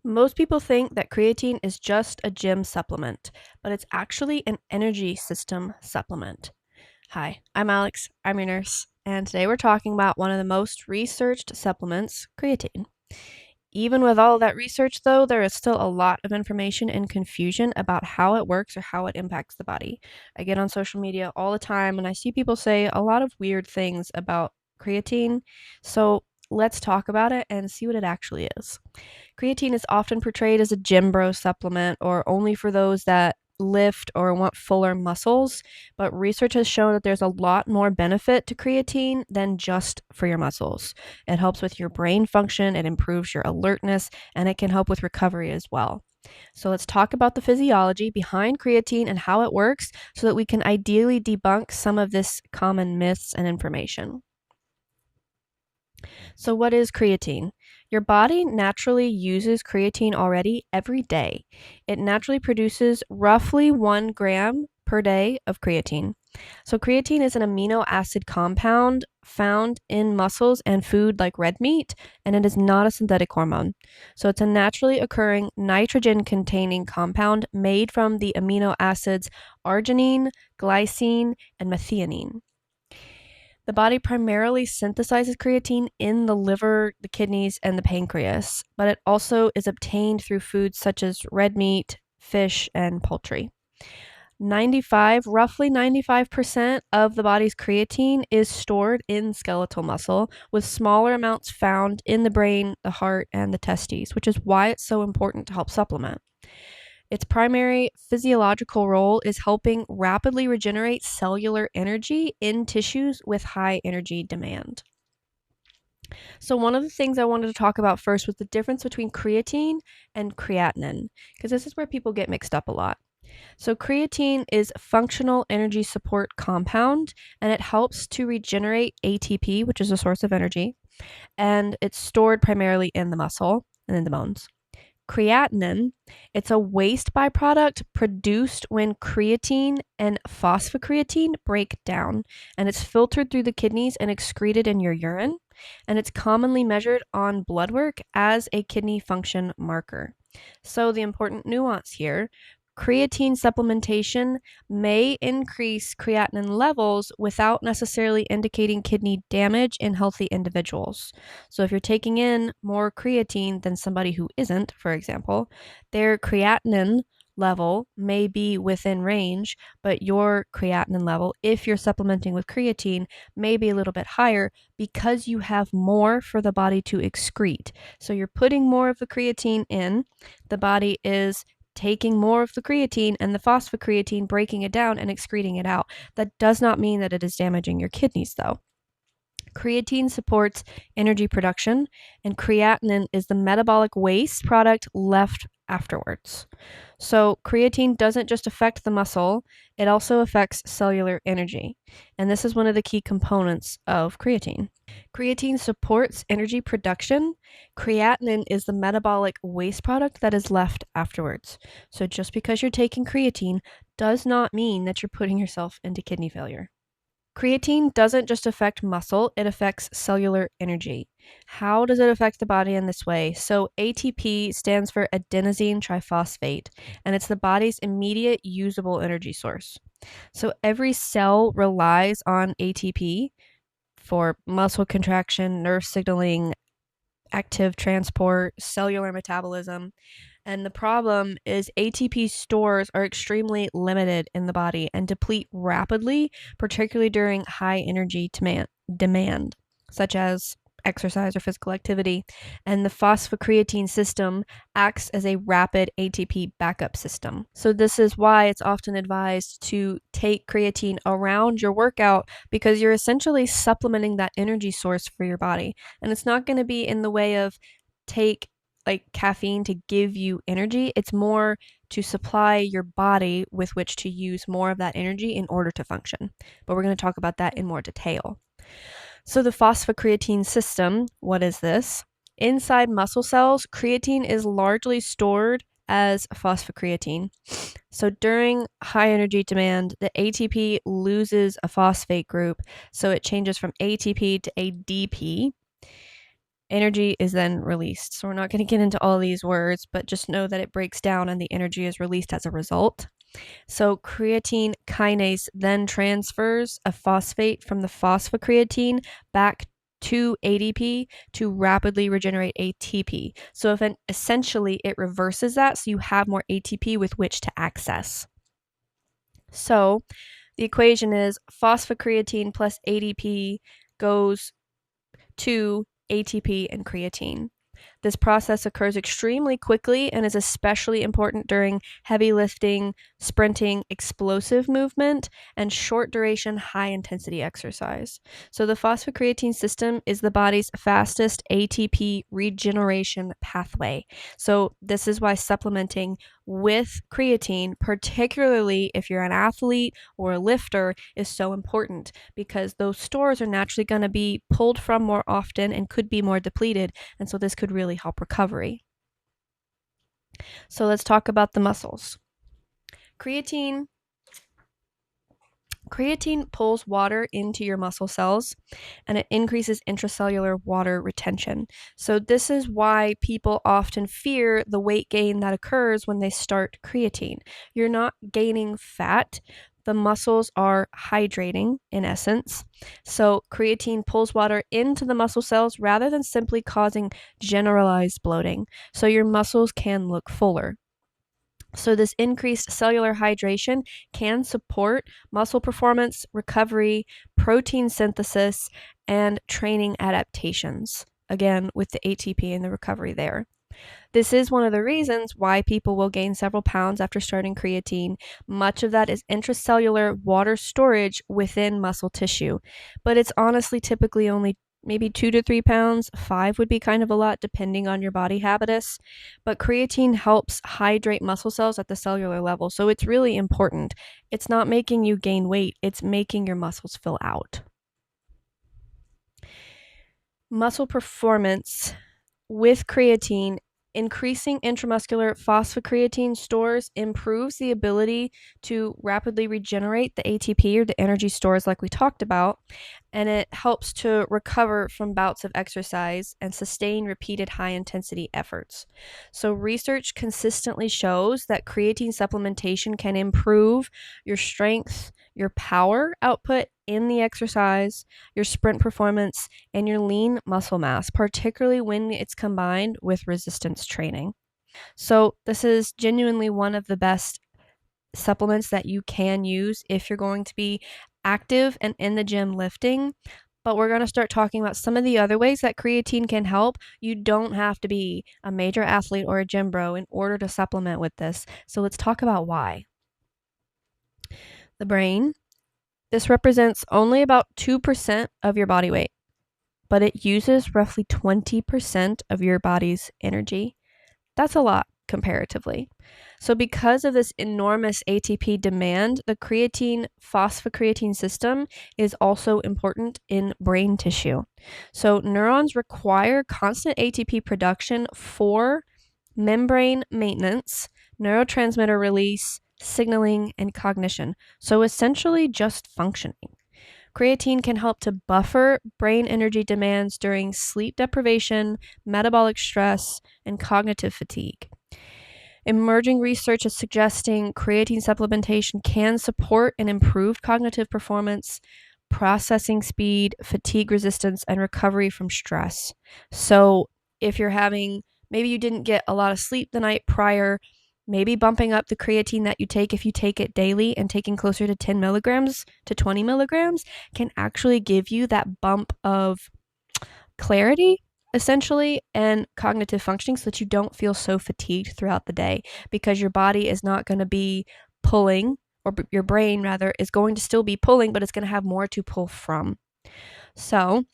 Most people think that creatine is just a gym supplement, but it's actually an energy system supplement. Hi, I'm Alex, I'm your nurse, and today we're talking about one of the most researched supplements, creatine. Even with all of that research, though, there is still a lot of information and confusion about how it works or how it impacts the body. I get on social media all the time and I see people say a lot of weird things about creatine. So let's talk about it and see what it actually is. Creatine is often portrayed as a gym bro supplement or only for those that lift or want fuller muscles, but research has shown that there's a lot more benefit to creatine than just for your muscles. It helps with your brain function, it improves your alertness, and it can help with recovery as well. So let's talk about the physiology behind creatine and how it works so that we can ideally debunk some of this common myths and information. So, what is creatine? Your body naturally uses creatine already every day. It naturally produces roughly 1 gram per day of creatine. So, creatine is an amino acid compound found in muscles and food like red meat, and it is not a synthetic hormone. So, it's a naturally occurring nitrogen containing compound made from the amino acids arginine, glycine, and methionine. The body primarily synthesizes creatine in the liver, the kidneys, and the pancreas, but it also is obtained through foods such as red meat, fish, and poultry. Roughly 95% of the body's creatine is stored in skeletal muscle, with smaller amounts found in the brain, the heart, and the testes, which is why it's so important to help supplement. Its primary physiological role is helping rapidly regenerate cellular energy in tissues with high energy demand. So, one of the things I wanted to talk about first was the difference between creatine and creatinine, because this is where people get mixed up a lot. So, creatine is functional energy support compound, and it helps to regenerate ATP, which is a source of energy, and it's stored primarily in the muscle and in the bones. Creatinine, it's a waste byproduct produced when creatine and phosphocreatine break down, and it's filtered through the kidneys and excreted in your urine, and it's commonly measured on blood work as a kidney function marker. So the important nuance here, creatine supplementation may increase creatinine levels without necessarily indicating kidney damage in healthy individuals. So, if you're taking in more creatine than somebody who isn't, for example, their creatinine level may be within range, but your creatinine level, if you're supplementing with creatine, may be a little bit higher because you have more for the body to excrete. So, you're putting more of the creatine in, the body is taking more of the creatine and the phosphocreatine, breaking it down and excreting it out. That does not mean that it is damaging your kidneys, though. Creatine supports energy production, and creatinine is the metabolic waste product left afterwards. So, creatine doesn't just affect the muscle, it also affects cellular energy. And this is one of the key components of creatine. Creatine supports energy production. Creatinine is the metabolic waste product that is left afterwards. So, just because you're taking creatine does not mean that you're putting yourself into kidney failure. Creatine doesn't just affect muscle, it affects cellular energy. How does it affect the body in this way? So, ATP stands for adenosine triphosphate, and it's the body's immediate usable energy source. So, every cell relies on ATP for muscle contraction, nerve signaling, active transport, cellular metabolism. And the problem is ATP stores are extremely limited in the body and deplete rapidly, particularly during high energy demand, such as exercise or physical activity. And the phosphocreatine system acts as a rapid ATP backup system. So this is why it's often advised to take creatine around your workout, because you're essentially supplementing that energy source for your body. And it's not going to be in the way of take like caffeine to give you energy. It's more to supply your body with which to use more of that energy in order to function. But we're going to talk about that in more detail. So the phosphocreatine system, what is this? Inside muscle cells, creatine is largely stored as phosphocreatine. So during high energy demand, the ATP loses a phosphate group, so it changes from ATP to ADP. energy is then released. So we're not going to get into all these words, but just know that it breaks down and the energy is released as a result. So creatine kinase then transfers a phosphate from the phosphocreatine back to ADP to rapidly regenerate ATP. So essentially it reverses that, so you have more ATP with which to access. So the equation is phosphocreatine plus ADP goes to ATP and creatine. This process occurs extremely quickly and is especially important during heavy lifting, sprinting, explosive movement, and short duration, high intensity exercise. So the phosphocreatine system is the body's fastest ATP regeneration pathway. So this is why supplementing with creatine, particularly if you're an athlete or a lifter, is so important, because those stores are naturally going to be pulled from more often and could be more depleted, and so this could really help recovery. So let's talk about the muscles. Creatine pulls water into your muscle cells, and it increases intracellular water retention. So this is why people often fear the weight gain that occurs when they start creatine. You're not gaining fat. The muscles are hydrating, in essence. So creatine pulls water into the muscle cells rather than simply causing generalized bloating. So your muscles can look fuller. So this increased cellular hydration can support muscle performance, recovery, protein synthesis, and training adaptations. Again, with the ATP and the recovery there. This is one of the reasons why people will gain several pounds after starting creatine. Much of that is intracellular water storage within muscle tissue, but it's honestly typically only maybe 2 to 3 pounds. 5 would be kind of a lot depending on your body habitus, but creatine helps hydrate muscle cells at the cellular level, so it's really important. It's not making you gain weight, it's making your muscles fill out. Muscle performance with creatine. Increasing intramuscular phosphocreatine stores improves the ability to rapidly regenerate the ATP, or the energy stores like we talked about, and it helps to recover from bouts of exercise and sustain repeated high-intensity efforts. So research consistently shows that creatine supplementation can improve your strength, your power output in the exercise, your sprint performance, and your lean muscle mass, particularly when it's combined with resistance training. So this is genuinely one of the best supplements that you can use if you're going to be active and in the gym lifting. But we're going to start talking about some of the other ways that creatine can help. You don't have to be a major athlete or a gym bro in order to supplement with this. So let's talk about why. The brain. This represents only about 2% of your body weight, but it uses roughly 20% of your body's energy. That's a lot comparatively. So because of this enormous ATP demand, the creatine phosphocreatine system is also important in brain tissue. So neurons require constant ATP production for membrane maintenance, neurotransmitter release, signaling, and cognition. So essentially just functioning. Creatine can help to buffer brain energy demands during sleep deprivation, metabolic stress, and cognitive fatigue. Emerging research is suggesting creatine supplementation can support an improved cognitive performance, processing speed, fatigue resistance, and recovery from stress. So if you're having, maybe you didn't get a lot of sleep the night prior, maybe bumping up the creatine that you take, if you take it daily, and taking closer to 10 milligrams to 20 milligrams can actually give you that bump of clarity, essentially, and cognitive functioning, so that you don't feel so fatigued throughout the day, because your body is not going to be pulling, or your brain rather is going to still be pulling, but it's going to have more to pull from. So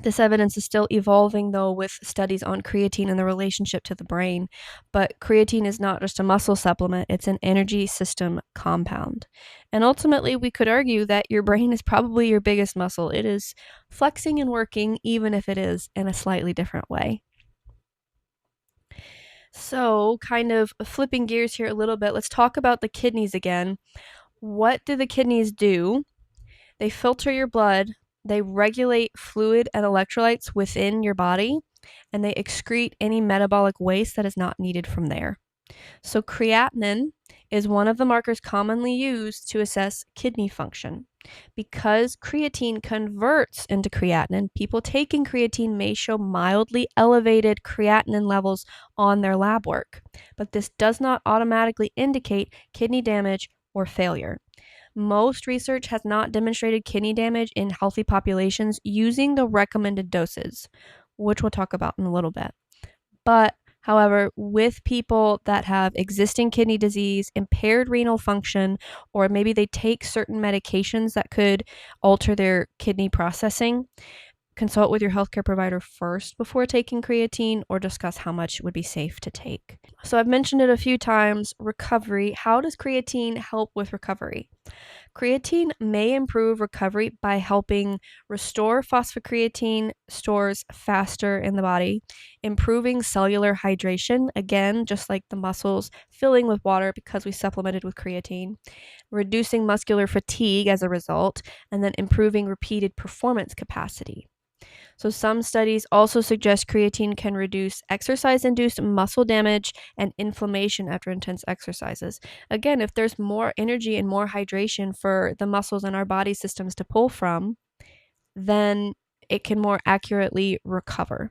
this evidence is still evolving, though, with studies on creatine and the relationship to the brain. But creatine is not just a muscle supplement, it's an energy system compound. And ultimately, we could argue that your brain is probably your biggest muscle. It is flexing and working, even if it is in a slightly different way. So, kind of flipping gears here a little bit, let's talk about the kidneys again. What do the kidneys do? They filter your blood They regulate fluid and electrolytes within your body, and they excrete any metabolic waste that is not needed from there. So creatinine is one of the markers commonly used to assess kidney function. Because creatine converts into creatinine, people taking creatine may show mildly elevated creatinine levels on their lab work, but this does not automatically indicate kidney damage or failure. Most research has not demonstrated kidney damage in healthy populations using the recommended doses, which we'll talk about in a little bit. But however, with people that have existing kidney disease, impaired renal function, or maybe they take certain medications that could alter their kidney processing, consult with your healthcare provider first before taking creatine or discuss how much would be safe to take. So I've mentioned it a few times, recovery. How does creatine help with recovery? Creatine may improve recovery by helping restore phosphocreatine stores faster in the body, improving cellular hydration, again, just like the muscles filling with water because we supplemented with creatine, reducing muscular fatigue as a result, and then improving repeated performance capacity. So some studies also suggest creatine can reduce exercise-induced muscle damage and inflammation after intense exercises. Again, if there's more energy and more hydration for the muscles in our body systems to pull from, then it can more accurately recover.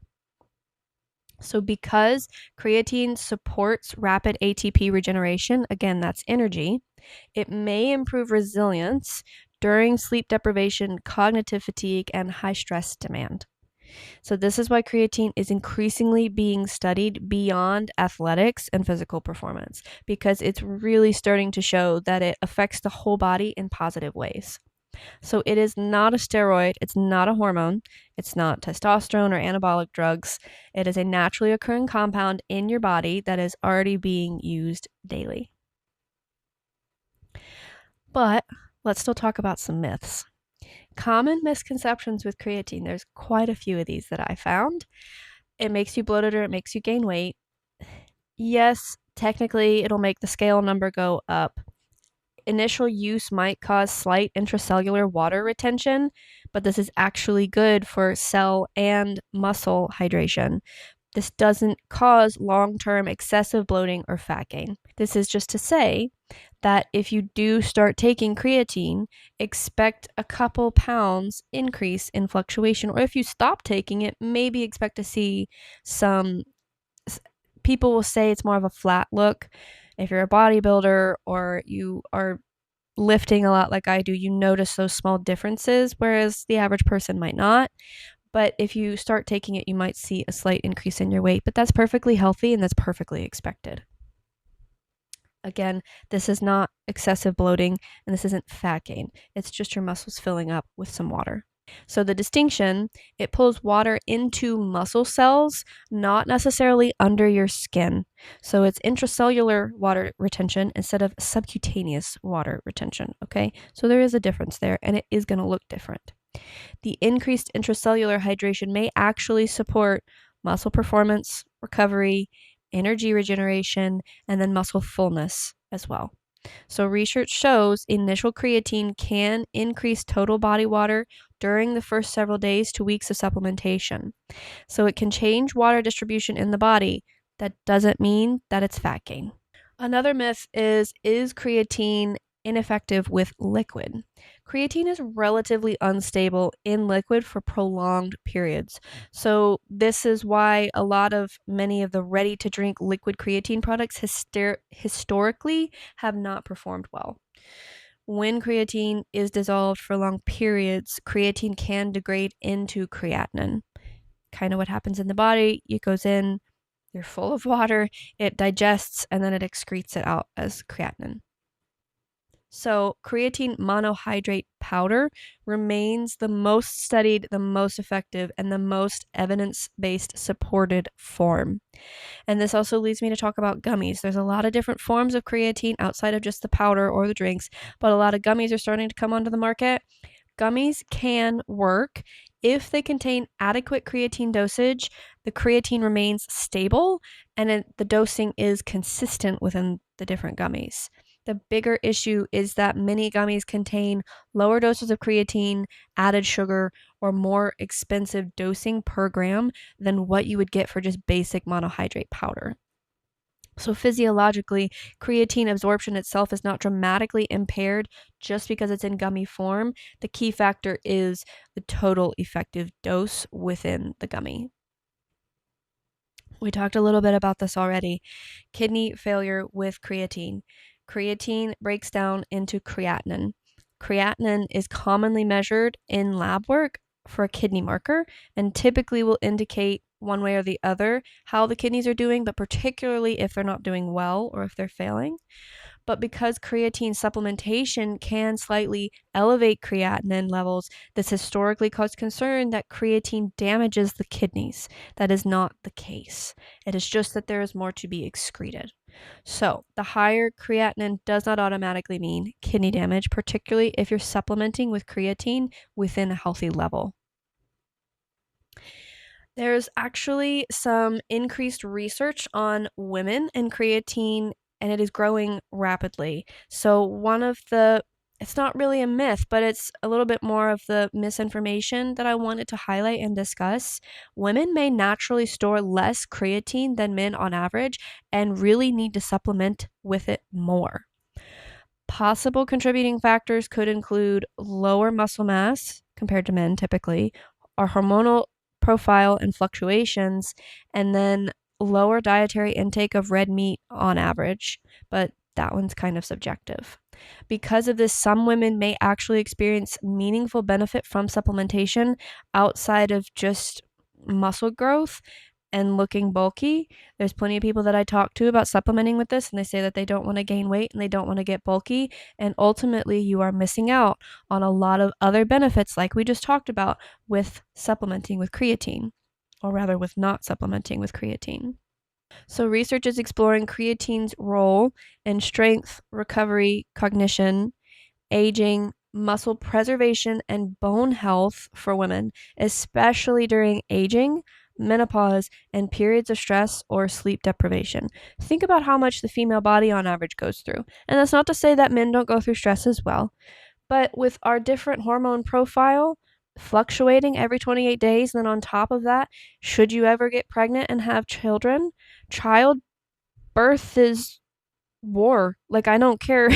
So because creatine supports rapid ATP regeneration, again, that's energy, it may improve resilience during sleep deprivation, cognitive fatigue, and high stress demand. So this is why creatine is increasingly being studied beyond athletics and physical performance, because it's really starting to show that it affects the whole body in positive ways. So it is not a steroid, it's not a hormone, it's not testosterone or anabolic drugs. It is a naturally occurring compound in your body that is already being used daily. But let's still talk about some myths. Common misconceptions with creatine. There's quite a few of these that I found. It makes you bloated or it makes you gain weight. Yes, technically it'll make the scale number go up. Initial use might cause slight intracellular water retention, but this is actually good for cell and muscle hydration. This doesn't cause long-term excessive bloating or fat gain. This is just to say that if you do start taking creatine, expect a couple pounds increase in fluctuation, or if you stop taking it, maybe expect to see some, people will say it's more of a flat look. If you're a bodybuilder or you are lifting a lot like I do, you notice those small differences, whereas the average person might not. But if you start taking it, you might see a slight increase in your weight, but that's perfectly healthy and that's perfectly expected. Again, this is not excessive bloating and this isn't fat gain. It's just your muscles filling up with some water. So the distinction, it pulls water into muscle cells, not necessarily under your skin. So it's intracellular water retention instead of subcutaneous water retention, okay? So there is a difference there and it is going to look different. The increased intracellular hydration may actually support muscle performance, recovery, energy regeneration, and then muscle fullness as well. So research shows initial creatine can increase total body water during the first several days to weeks of supplementation. So it can change water distribution in the body. That doesn't mean that it's fat gain. Another myth is creatine ineffective with liquid? Creatine is relatively unstable in liquid for prolonged periods. So this is why many of the ready-to-drink liquid creatine products historically have not performed well. When creatine is dissolved for long periods, creatine can degrade into creatinine. Kind of what happens in the body, it goes in, you're full of water, it digests, and then it excretes it out as creatinine. So creatine monohydrate powder remains the most studied, the most effective, and the most evidence-based supported form. And this also leads me to talk about gummies. There's a lot of different forms of creatine outside of just the powder or the drinks, but a lot of gummies are starting to come onto the market. Gummies can work if they contain adequate creatine dosage. The creatine remains stable and the dosing is consistent within the different gummies. The bigger issue is that many gummies contain lower doses of creatine, added sugar, or more expensive dosing per gram than what you would get for just basic monohydrate powder. So physiologically, creatine absorption itself is not dramatically impaired just because it's in gummy form. The key factor is the total effective dose within the gummy. We talked a little bit about this already. Kidney failure with creatine. Creatine breaks down into creatinine. Creatinine is commonly measured in lab work for a kidney marker and typically will indicate one way or the other how the kidneys are doing, but particularly if they're not doing well or if they're failing. But because creatine supplementation can slightly elevate creatinine levels, this historically caused concern that creatine damages the kidneys. That is not the case. It is just that there is more to be excreted. So, the higher creatinine does not automatically mean kidney damage, particularly if you're supplementing with creatine within a healthy level. There's actually some increased research on women and creatine, and it is growing rapidly. So, it's not really a myth, but it's a little bit more of the misinformation that I wanted to highlight and discuss. Women may naturally store less creatine than men on average and really need to supplement with it more. Possible contributing factors could include lower muscle mass compared to men typically, our hormonal profile and fluctuations, and then lower dietary intake of red meat on average, but that one's kind of subjective. Because of this, some women may actually experience meaningful benefit from supplementation outside of just muscle growth and looking bulky. There's plenty of people that I talk to about supplementing with this, and they say that they don't want to gain weight and they don't want to get bulky. And ultimately, you are missing out on a lot of other benefits, like we just talked about with supplementing with creatine, or rather, with not supplementing with creatine. So, research is exploring creatine's role in strength, recovery, cognition, aging, muscle preservation, and bone health for women, especially during aging, menopause, and periods of stress or sleep deprivation. Think about how much the female body on average goes through. And that's not to say that men don't go through stress as well, but with our different hormone profile fluctuating every 28 days, and then on top of that, should you ever get pregnant and have children, childbirth is war. Like, I don't care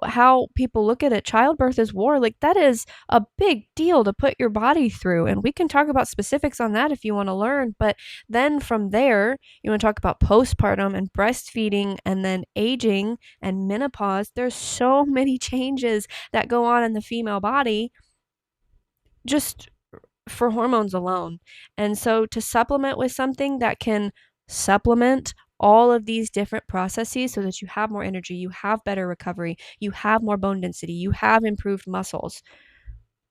how people look at it. Childbirth is war. Like, that is a big deal to put your body through. And we can talk about specifics on that if you want to learn. But then from there, you want to talk about postpartum and breastfeeding and then aging and menopause. There's so many changes that go on in the female body just for hormones alone. And so to supplement with something that can supplement all of these different processes so that you have more energy, you have better recovery, you have more bone density, you have improved muscles,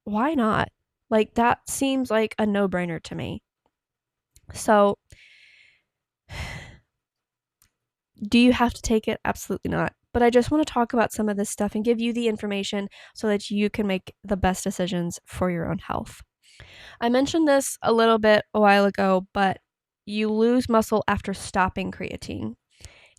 why not? Like, that seems like a no-brainer to me. So, do you have to take it? Absolutely not. But I just want to talk about some of this stuff and give you the information so that you can make the best decisions for your own health. I mentioned this a little bit a while ago, but you lose muscle after stopping creatine.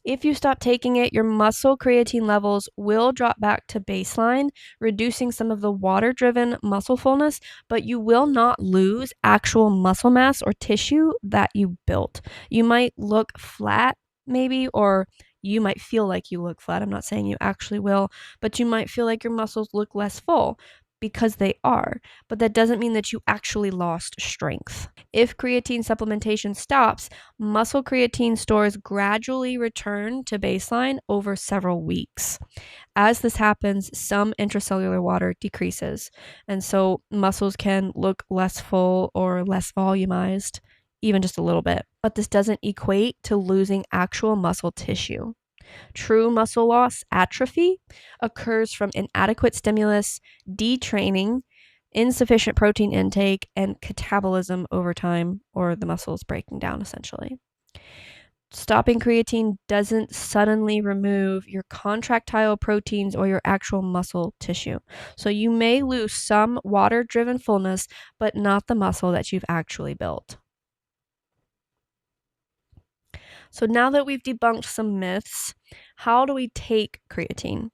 If you stop taking it, your muscle creatine levels will drop back to baseline, reducing some of the water-driven muscle fullness, but you will not lose actual muscle mass or tissue that you built. You might look flat, maybe, or you might feel like you look flat. I'm not saying you actually will, but you might feel like your muscles look less full, because they are, but that doesn't mean that you actually lost strength. If creatine supplementation stops, muscle creatine stores gradually return to baseline over several weeks. As this happens, some intracellular water decreases, and so muscles can look less full or less volumized, even just a little bit. But this doesn't equate to losing actual muscle tissue. True muscle loss, atrophy, occurs from inadequate stimulus, detraining, insufficient protein intake, and catabolism over time, or the muscles breaking down essentially. Stopping creatine doesn't suddenly remove your contractile proteins or your actual muscle tissue. So you may lose some water-driven fullness, but not the muscle that you've actually built. So now that we've debunked some myths, how do we take creatine?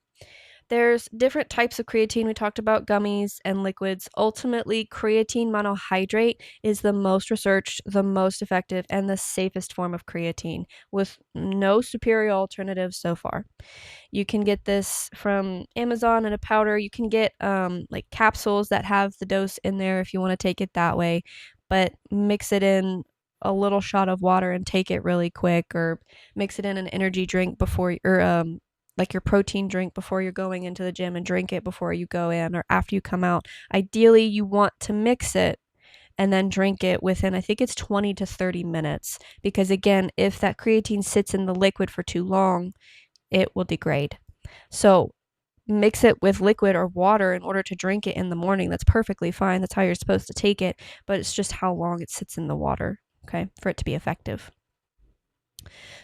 There's different types of creatine. We talked about gummies and liquids. Ultimately, creatine monohydrate is the most researched, the most effective, and the safest form of creatine, with no superior alternatives so far. You can get this from Amazon in a powder. You can get like capsules that have the dose in there if you want to take it that way, but mix it in a little shot of water and take it really quick, or mix it in an energy drink before, or like your protein drink before you're going into the gym, and drink it before you go in or after you come out. Ideally, you want to mix it and then drink it within, I think it's 20 to 30 minutes. Because again, if that creatine sits in the liquid for too long, it will degrade. So mix it with liquid or water in order to drink it in the morning. That's perfectly fine. That's how you're supposed to take it, but it's just how long it sits in the water, okay, for it to be effective.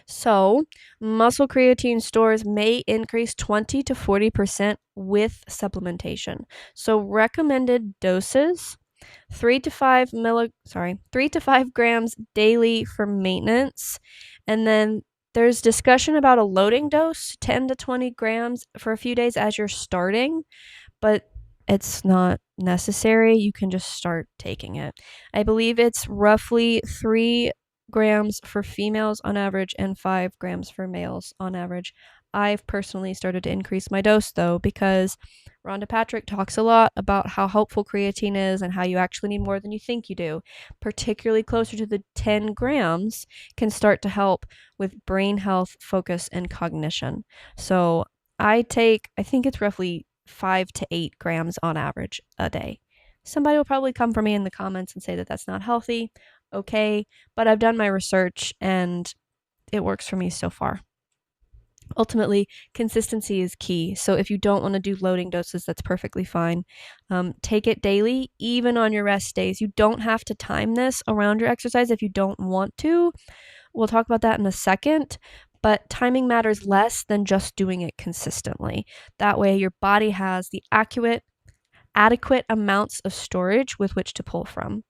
So, muscle creatine stores may increase 20 to 40% with supplementation. So, recommended doses 3 to 5 grams daily for maintenance. And then there's discussion about a loading dose, 10 to 20 grams for a few days as you're starting, but it's not necessary. You can just start taking it. I believe it's roughly 3 grams for females on average and 5 grams for males on average. I've personally started to increase my dose though, because Rhonda Patrick talks a lot about how helpful creatine is and how you actually need more than you think you do. Particularly closer to the 10 grams can start to help with brain health, focus, and cognition. So I think it's roughly 5 to 8 grams on average a day. Somebody will probably come for me in the comments and say that that's not healthy. Okay, but I've done my research and it works for me so far. Ultimately, consistency is key. So if you don't want to do loading doses, that's perfectly fine. Take it daily, even on your rest days. You don't have to time this around your exercise if you don't want to. We'll talk about that in a second, but timing matters less than just doing it consistently. That way, your body has the adequate amounts of storage with which to pull from.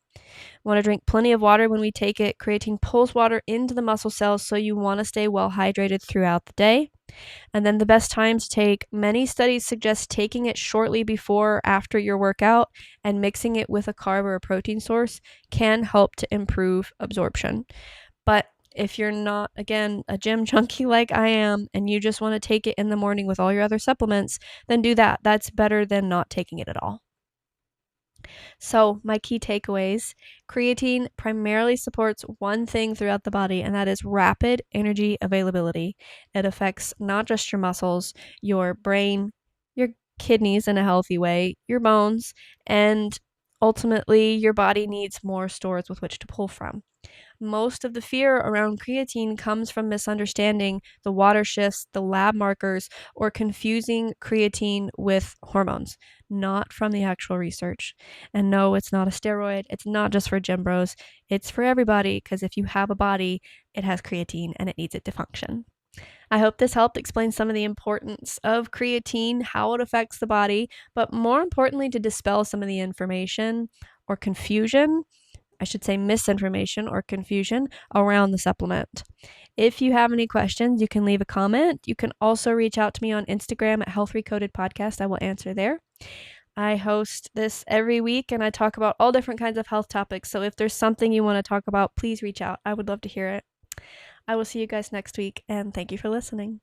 Want to drink plenty of water when we take it. Creatine pulls water into the muscle cells, so you want to stay well hydrated throughout the day. And then the best time to take, many studies suggest taking it shortly before or after your workout, and mixing it with a carb or a protein source can help to improve absorption. But if you're not, again, a gym junkie like I am, and you just want to take it in the morning with all your other supplements, then do that. That's better than not taking it at all. So, my key takeaways: creatine primarily supports one thing throughout the body, and that is rapid energy availability. It affects not just your muscles, your brain, your kidneys in a healthy way, your bones, and ultimately, your body needs more stores with which to pull from. Most of the fear around creatine comes from misunderstanding the water shifts, the lab markers, or confusing creatine with hormones, not from the actual research. And no, it's not a steroid. It's not just for gym bros. It's for everybody, because if you have a body, it has creatine and it needs it to function. I hope this helped explain some of the importance of creatine, how it affects the body, but more importantly, to dispel some of the information or confusion, I should say misinformation or confusion around the supplement. If you have any questions, you can leave a comment. You can also reach out to me on Instagram at Health Recoded Podcast. I will answer there. I host this every week and I talk about all different kinds of health topics. So if there's something you want to talk about, please reach out. I would love to hear it. I will see you guys next week, and thank you for listening.